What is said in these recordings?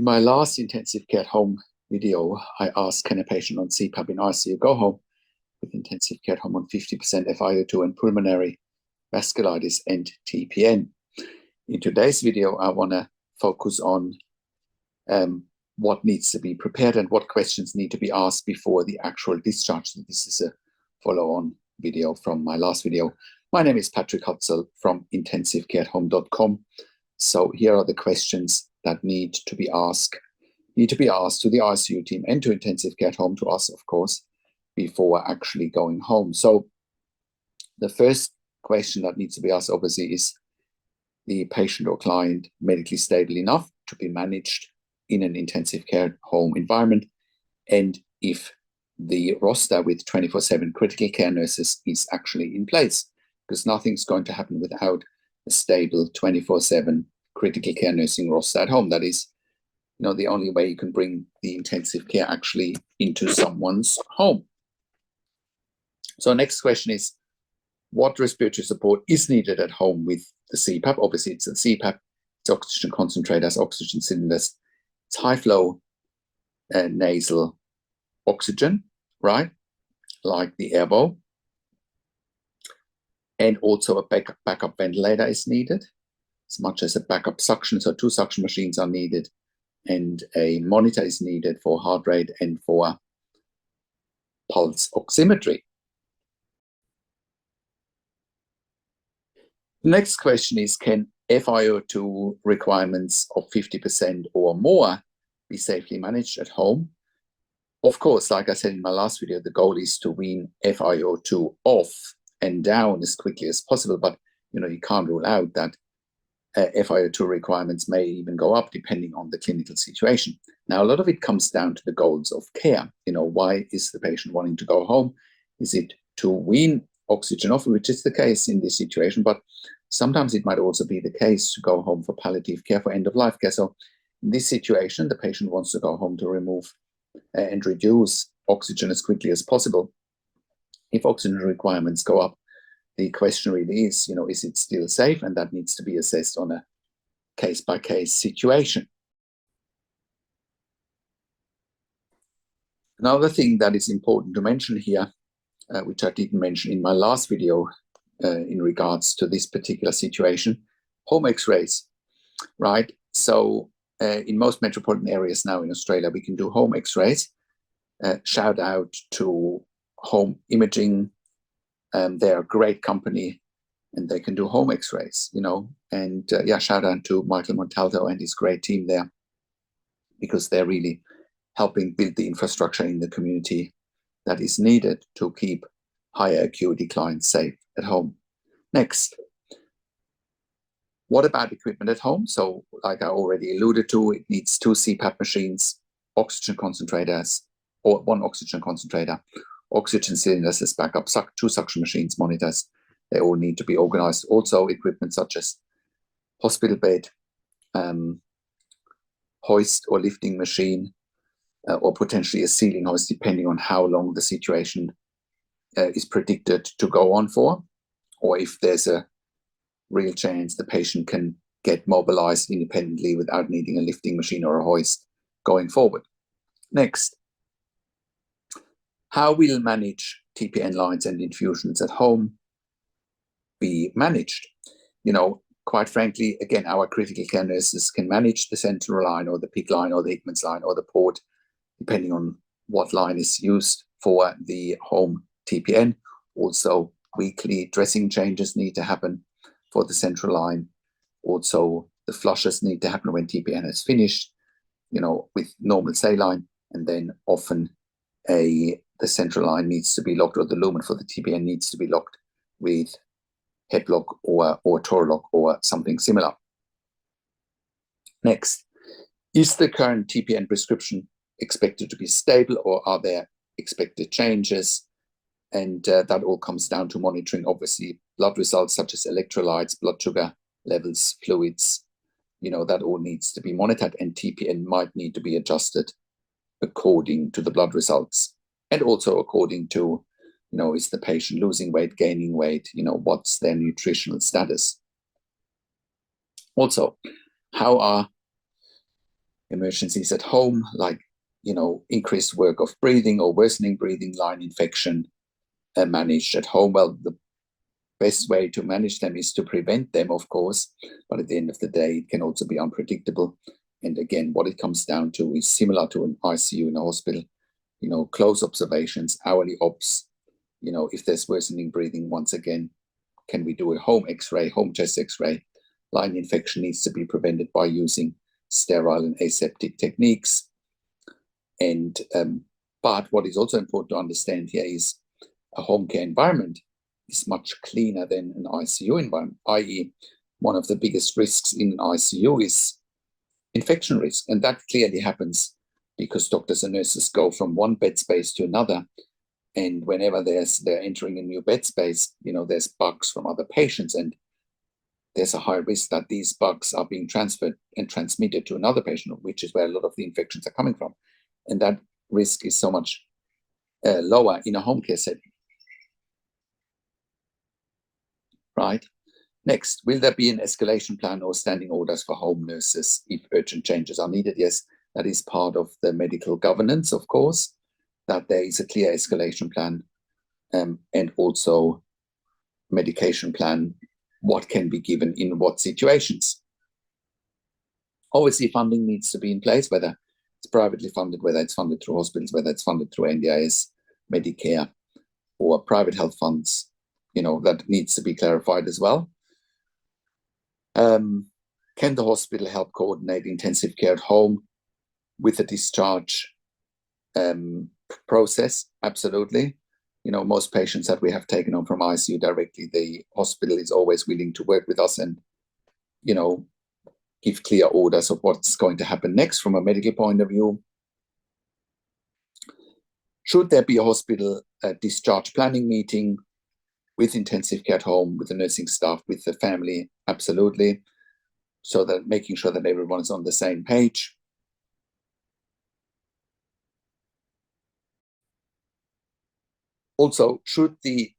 my last intensive care at home video, I asked, can a patient on CPAP in ICU go home with intensive care at home on 50% FIO2 and pulmonary vasculitis and TPN? In today's video, I want to focus on what needs to be prepared and what questions need to be asked before the actual discharge. So this is a follow-on video from my last video. My name is Patrick Hutzel from intensivecareathome.com. So here are the questions that need to be asked to the ICU team and to intensive care at home, to us, of course, before actually going home. So the first question that needs to be asked, obviously, is the patient or client medically stable enough to be managed in an intensive care home environment, and if the roster with 24/7 critical care nurses is actually in place, because nothing's going to happen without a stable 24/7 critical care nursing roster at home. That is, the only way you can bring the intensive care actually into someone's home. So next question is, what respiratory support is needed at home with the CPAP? Obviously, it's a CPAP, it's oxygen concentrators, oxygen cylinders, it's high flow nasal oxygen, right? Like the airbow. And also a backup ventilator is needed, as much as a backup suction. So 2 suction machines are needed, and a monitor is needed for heart rate and for pulse oximetry. The next question is, can FIO2 requirements of 50% or more be safely managed at home? Of course, like I said in my last video, the goal is to wean FIO2 off and down as quickly as possible, but you can't rule out that FIO2 requirements may even go up depending on the clinical situation. Now, a lot of it comes down to the goals of care. Why is the patient wanting to go home? Is it to wean oxygen off, which is the case in this situation, but sometimes it might also be the case to go home for palliative care, for end-of-life care. So in this situation, the patient wants to go home to remove and reduce oxygen as quickly as possible. If oxygen requirements go up, the question really is, is it still safe? And that needs to be assessed on a case-by-case situation. Another thing that is important to mention here, which I didn't mention in my last video in regards to this particular situation, home x-rays, right? So in most metropolitan areas now in Australia, we can do home x-rays. Shout out to Home Imaging. They're a great company, and they can do home x-rays, and shout out to Michael Montalto and his great team there, because they're really helping build the infrastructure in the community that is needed to keep higher acuity clients safe at home. Next, what about equipment at home? So like I already alluded to, it needs 2 CPAP machines, oxygen concentrators, or 1 oxygen concentrator, oxygen cylinders as backup, 2 suction machines, monitors. They all need to be organized. Also equipment such as hospital bed, hoist or lifting machine, or potentially a ceiling hoist, depending on how long the situation is predicted to go on for, or if there's a real chance the patient can get mobilized independently without needing a lifting machine or a hoist going forward. Next, how will manage TPN lines and infusions at home be managed? Quite frankly, again, our critical care nurses can manage the central line or the PIC line or the Hickman's line or the port, depending on what line is used for the home TPN. Also, weekly dressing changes need to happen for the central line. Also, the flushes need to happen when TPN is finished, with normal saline, and then often the central line needs to be locked, or the lumen for the TPN needs to be locked with headlock or Torlock or something similar. Next, is the current TPN prescription expected to be stable, or are there expected changes? And that all comes down to monitoring, obviously, blood results such as electrolytes, blood sugar levels, fluids, that all needs to be monitored, and TPN might need to be adjusted according to the blood results, and also according to, is the patient losing weight, gaining weight, what's their nutritional status. Also, how are emergencies at home, like, increased work of breathing or worsening breathing, line infection, managed at home. Well, the best way to manage them is to prevent them, of course, but at the end of the day, it can also be unpredictable. And again, what it comes down to is similar to an ICU in a hospital, close observations, hourly ops, if there's worsening breathing, once again, can we do a home X-ray, home chest X-ray? Line infection needs to be prevented by using sterile and aseptic techniques. And but what is also important to understand here is a home care environment is much cleaner than an ICU environment, i.e., one of the biggest risks in an ICU is infection risk. And that clearly happens because doctors and nurses go from one bed space to another. And whenever they're entering a new bed space, there's bugs from other patients, and there's a high risk that these bugs are being transferred and transmitted to another patient, which is where a lot of the infections are coming from. And that risk is so much lower in a home care setting. Right. Next, will there be an escalation plan or standing orders for home nurses if urgent changes are needed? Yes, that is part of the medical governance, of course, that there is a clear escalation plan and also medication plan, what can be given in what situations. Obviously, funding needs to be in place, whether it's privately funded, whether it's funded through hospitals, whether it's funded through NDIS, Medicare, or private health funds. That needs to be clarified as well. Can the hospital help coordinate intensive care at home with the discharge process? Absolutely. Most patients that we have taken on from ICU directly, the hospital is always willing to work with us and, give clear orders of what's going to happen next from a medical point of view. Should there be a hospital discharge planning meeting with intensive care at home, with the nursing staff, with the family? Absolutely. So that making sure that everyone is on the same page. Also, should the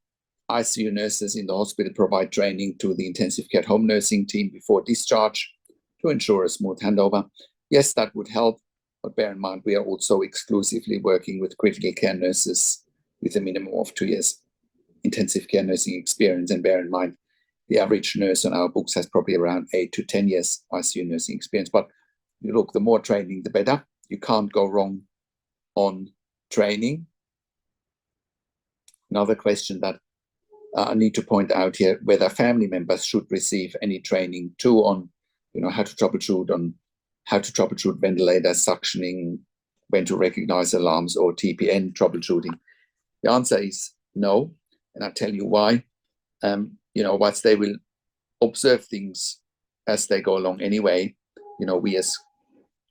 ICU nurses in the hospital provide training to the intensive care home nursing team before discharge to ensure a smooth handover? Yes, that would help, but bear in mind we are also exclusively working with critical care nurses with a minimum of 2 years intensive care nursing experience. And bear in mind, the average nurse on our books has probably around 8 to 10 years ICU nursing experience. But you look, the more training, the better. You can't go wrong on training. Another question that I need to point out here, whether family members should receive any training too on, how to troubleshoot ventilators, suctioning, when to recognize alarms, or TPN troubleshooting. The answer is no, and I'll tell you why. Whilst they will observe things as they go along anyway, we as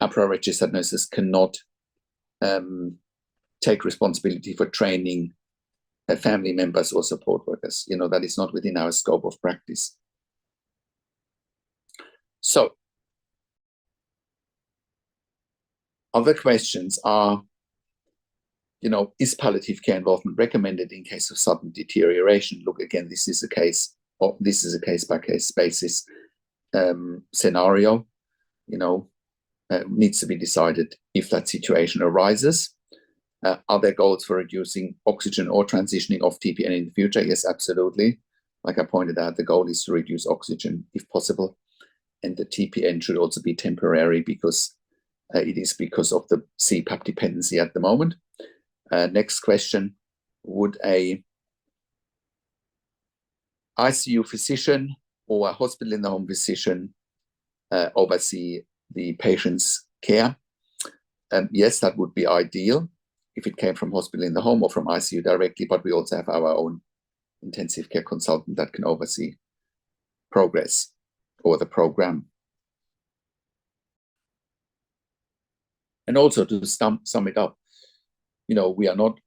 APRA registered nurses cannot take responsibility for training family members or support workers. That is not within our scope of practice. So, other questions are, is palliative care involvement recommended in case of sudden deterioration? Look, again, this is a case-by-case basis scenario. Needs to be decided if that situation arises. Are there goals for reducing oxygen or transitioning off TPN in the future? Yes, absolutely. Like I pointed out, the goal is to reduce oxygen if possible. And the TPN should also be temporary because it is because of the CPAP dependency at the moment. Next question, would a ICU physician or a hospital in the home physician oversee the patient's care? Yes, that would be ideal if it came from hospital in the home or from ICU directly, but we also have our own intensive care consultant that can oversee progress or the program. And also to sum it up, we are not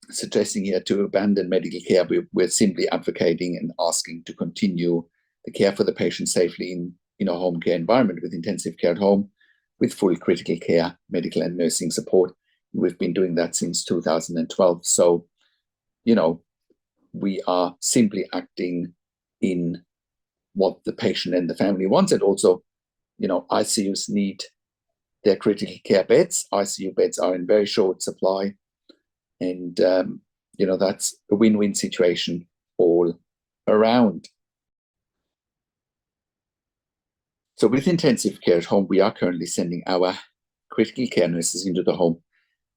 suggesting here to abandon medical care. We're simply advocating and asking to continue the care for the patient safely in a home care environment with intensive care at home, with full critical care, medical and nursing support. We've been doing that since 2012. So, we are simply acting in what the patient and the family wants. And also, ICUs need They're critical care beds. ICU beds are in very short supply. And, that's a win-win situation all around. So with intensive care at home, we are currently sending our critical care nurses into the home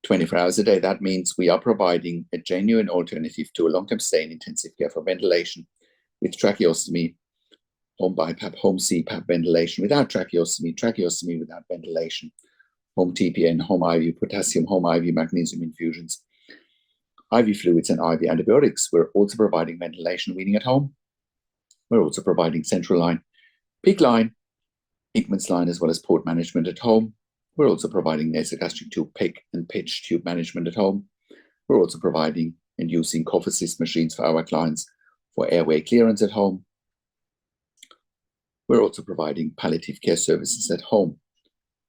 24 hours a day. That means we are providing a genuine alternative to a long-term stay in intensive care for ventilation with tracheostomy, home BiPAP, home CPAP, ventilation without tracheostomy, tracheostomy without ventilation, home TPN, home IV potassium, home IV magnesium infusions, IV fluids and IV antibiotics. We're also providing ventilation weaning at home. We're also providing central line, PICC line, Hickman's line, as well as port management at home. We're also providing nasogastric tube PICC and pitch tube management at home. We're also providing and using cough assist machines for our clients for airway clearance at home. We're also providing palliative care services at home.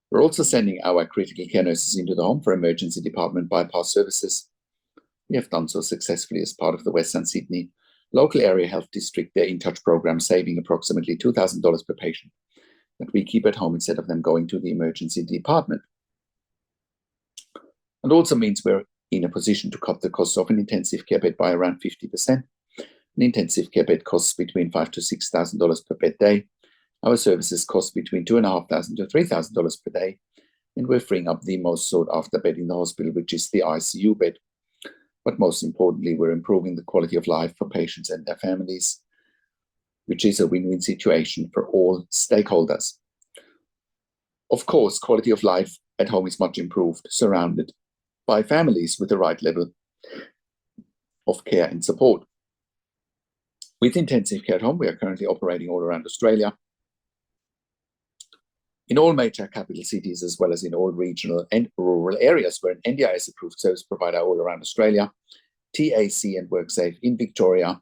We're also sending our critical care nurses into the home for emergency department bypass services. We have done so successfully as part of the Western Sydney Local Area Health District, their In Touch program, saving approximately $2,000 per patient that we keep at home instead of them going to the emergency department. And also means we're in a position to cut the cost of an intensive care bed by around 50%. An intensive care bed costs between $5,000 to $6,000 per bed day. Our services cost between $2,500 to $3,000 per day, and we're freeing up the most sought after bed in the hospital, which is the ICU bed. But most importantly, we're improving the quality of life for patients and their families, which is a win-win situation for all stakeholders. Of course, quality of life at home is much improved, surrounded by families with the right level of care and support. With intensive care at home, we are currently operating all around Australia, in all major capital cities, as well as in all regional and rural areas. We're an NDIS-approved service provider all around Australia, TAC and WorkSafe in Victoria,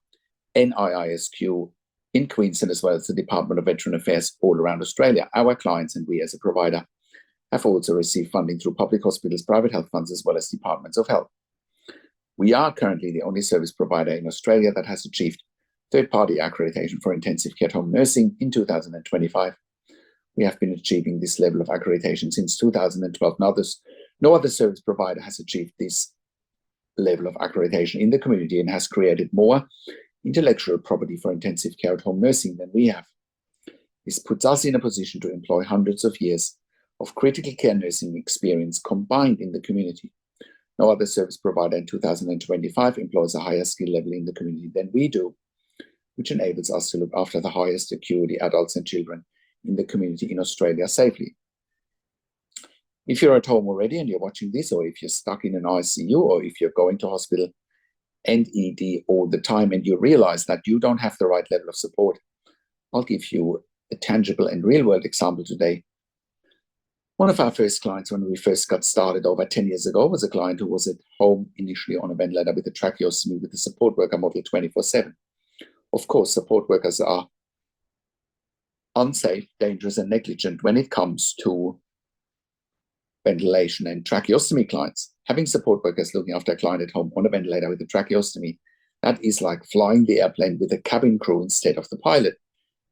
NIISQ in Queensland, as well as the Department of Veteran Affairs all around Australia. Our clients and we as a provider have also received funding through public hospitals, private health funds, as well as departments of health. We are currently the only service provider in Australia that has achieved third-party accreditation for intensive care at home nursing in 2025. We have been achieving this level of accreditation since 2012. No other service provider has achieved this level of accreditation in the community and has created more intellectual property for intensive care at home nursing than we have. This puts us in a position to employ hundreds of years of critical care nursing experience combined in the community. No other service provider in 2025 employs a higher skill level in the community than we do, which enables us to look after the highest acuity adults and children in the community in Australia safely. If you're at home already and you're watching this, or if you're stuck in an ICU, or if you're going to hospital and ED all the time and you realize that you don't have the right level of support, I'll give you a tangible and real-world example today. One of our first clients when we first got started over 10 years ago was a client who was at home initially on a ventilator with a tracheostomy with the support worker model 24/7. Of course, support workers are unsafe, dangerous, and negligent when it comes to ventilation and tracheostomy clients. Having support workers looking after a client at home on a ventilator with a tracheostomy, that is like flying the airplane with a cabin crew instead of the pilot,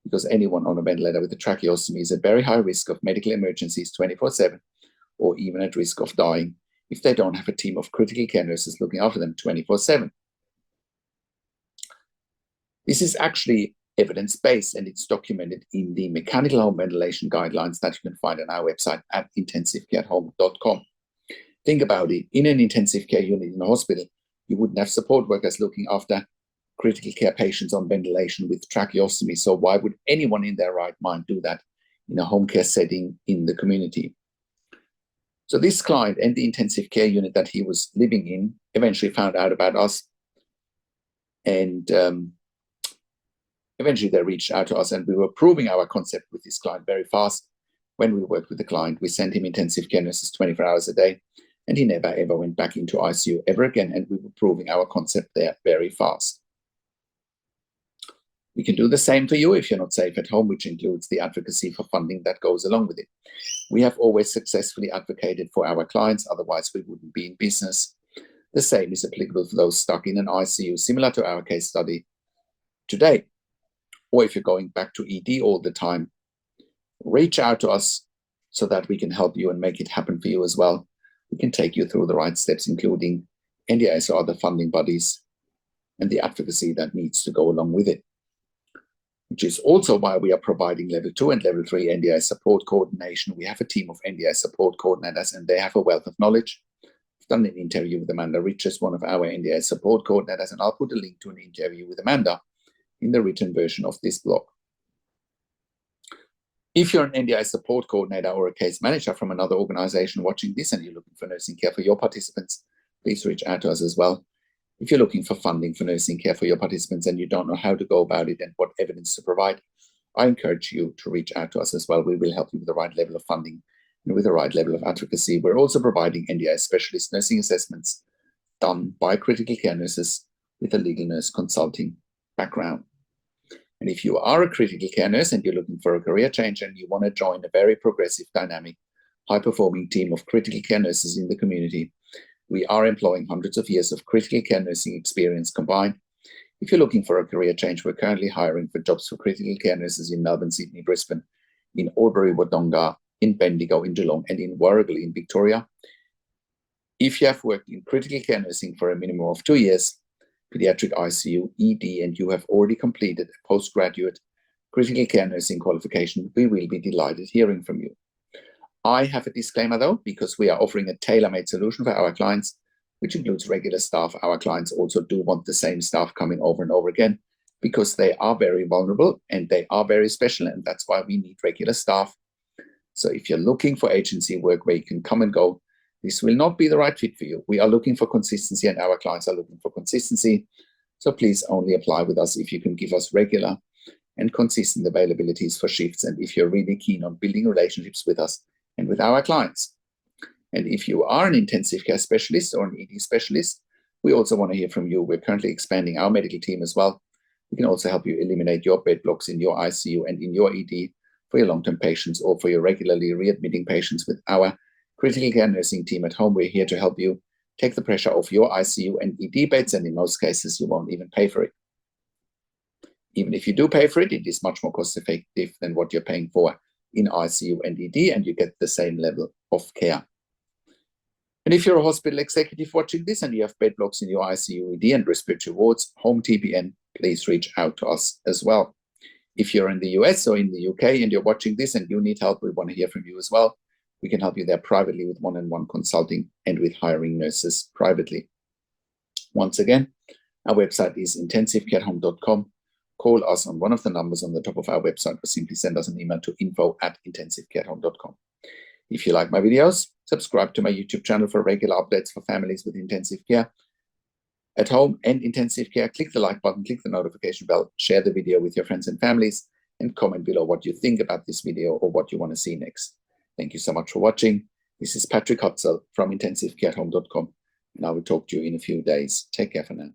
because anyone on a ventilator with a tracheostomy is at very high risk of medical emergencies 24/7, or even at risk of dying if they don't have a team of critical care nurses looking after them 24/7. This is actually evidence-based, and it's documented in the mechanical home ventilation guidelines that you can find on our website at intensivecareathome.com. Think about it. In an intensive care unit in a hospital, you wouldn't have support workers looking after critical care patients on ventilation with tracheostomy. So why would anyone in their right mind do that in a home care setting in the community? So this client and the intensive care unit that he was living in eventually found out about us, and eventually they reached out to us, and we were proving our concept with this client very fast. When we worked with the client, we sent him intensive care nurses 24 hours a day, and he never ever went back into ICU ever again, and we were proving our concept there very fast. We can do the same for you if you're not safe at home, which includes the advocacy for funding that goes along with it. We have always successfully advocated for our clients, otherwise we wouldn't be in business. The same is applicable for those stuck in an ICU, similar to our case study today. Or if you're going back to ED all the time, reach out to us so that we can help you and make it happen for you as well. We can take you through the right steps, including NDIS or other funding bodies and the advocacy that needs to go along with it, which is also why we are providing level 2 and level 3 NDIS support coordination. We have a team of NDIS support coordinators, and they have a wealth of knowledge. I've done an interview with Amanda Riches, one of our NDIS support coordinators, and I'll put a link to an interview with Amanda in the written version of this blog. If you're an NDIS support coordinator or a case manager from another organization watching this and you're looking for nursing care for your participants, please reach out to us as well. If you're looking for funding for nursing care for your participants and you don't know how to go about it and what evidence to provide, I encourage you to reach out to us as well. We will help you with the right level of funding and with the right level of advocacy. We're also providing NDIS specialist nursing assessments done by critical care nurses with a legal nurse consulting background. And if you are a critical care nurse and you're looking for a career change and you want to join a very progressive, dynamic, high-performing team of critical care nurses in the community, we are employing hundreds of years of critical care nursing experience combined. If you're looking for a career change, we're currently hiring for jobs for critical care nurses in Melbourne, Sydney, Brisbane, in Albury, Wodonga, in Bendigo, in Geelong, and in Warragul in Victoria. If you have worked in critical care nursing for a minimum of 2 years, pediatric ICU, ED, and you have already completed a postgraduate critical care nursing qualification, we will be delighted hearing from you. I have a disclaimer though, because we are offering a tailor-made solution for our clients, which includes regular staff. Our clients also do want the same staff coming over and over again, because they are very vulnerable and they are very special, and that's why we need regular staff. So if you're looking for agency work where you can come and go, this will not be the right fit for you. We are looking for consistency and our clients are looking for consistency. So please only apply with us if you can give us regular and consistent availabilities for shifts, and if you're really keen on building relationships with us and with our clients. And if you are an intensive care specialist or an ED specialist, we also want to hear from you. We're currently expanding our medical team as well. We can also help you eliminate your bed blocks in your ICU and in your ED for your long-term patients or for your regularly readmitting patients with our critical care nursing team at home. We're here to help you take the pressure off your ICU and ED beds, and in most cases, you won't even pay for it. Even if you do pay for it, it is much more cost-effective than what you're paying for in ICU and ED, and you get the same level of care. And if you're a hospital executive watching this and you have bed blocks in your ICU, ED, and respiratory wards, home TPN, please reach out to us as well. If you're in the US or in the UK and you're watching this and you need help, we want to hear from you as well. We can help you there privately with one-on-one consulting and with hiring nurses privately. Once again, our website is intensivecarehome.com. Call us on one of the numbers on the top of our website or simply send us an email to info@intensivecarehome.com. If you like my videos, subscribe to my YouTube channel for regular updates for families with intensive care at home and intensive care. Click the like button, click the notification bell, share the video with your friends and families, and comment below what you think about this video or what you want to see next. Thank you so much for watching. This is Patrick Hutzel from intensivecarehome.com, and I will talk to you in a few days. Take care for now.